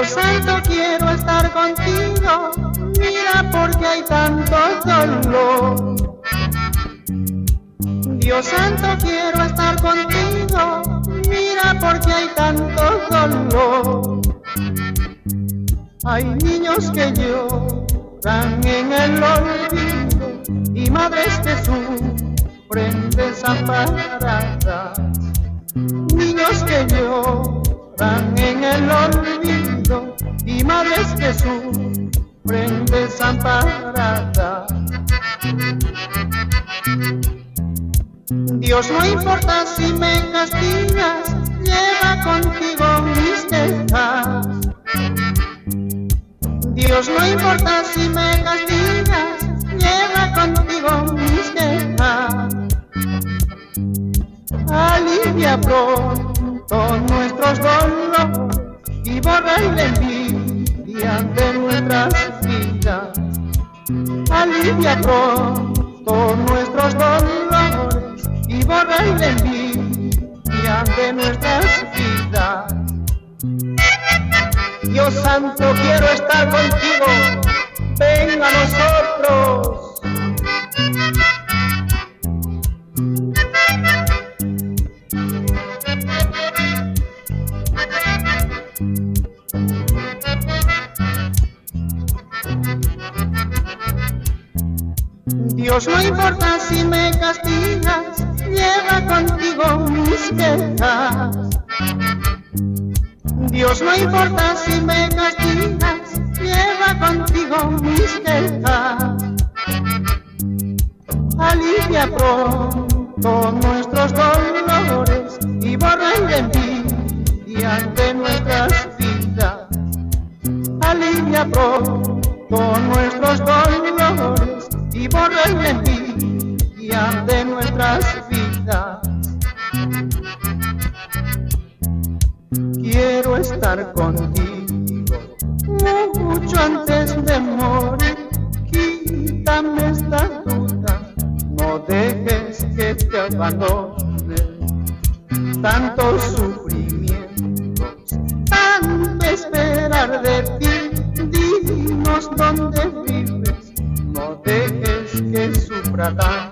Dios santo, quiero estar contigo, mira porque hay tanto dolor. Dios santo, quiero estar contigo, mira porque hay tanto dolor. Hay niños que lloran en el olvido y madres que sufren desamparadas. Niños que lloran en el olvido y madres que sufren desamparadas. Dios, no importa si me castigas, lleva contigo mis quejas. Dios, no importa si me castigas, lleva contigo mis quejas. Alivia pronto nuestros dolores y borra la envidia de nuestras vidas. Alivia pronto nuestros dolores y borra la envidia de nuestras vidas. Dios santo, quiero estar contigo, ven a nosotros. Dios, no importa si me castigas, lleva contigo mis quejas. Dios, no importa si me castigas, lleva contigo mis quejas. Alivia pronto nuestros dolores y borra la envidia de nuestras vidas. Alivia pronto nuestros dolores y borra la envidia de nuestras vidas. Quiero estar contigo mucho antes de morir. Quítame esta duda, no dejes que te abandone. Tantos sufrimientos, tanto esperar de ti. Dinos dónde vives, no dejes que sufra tanto.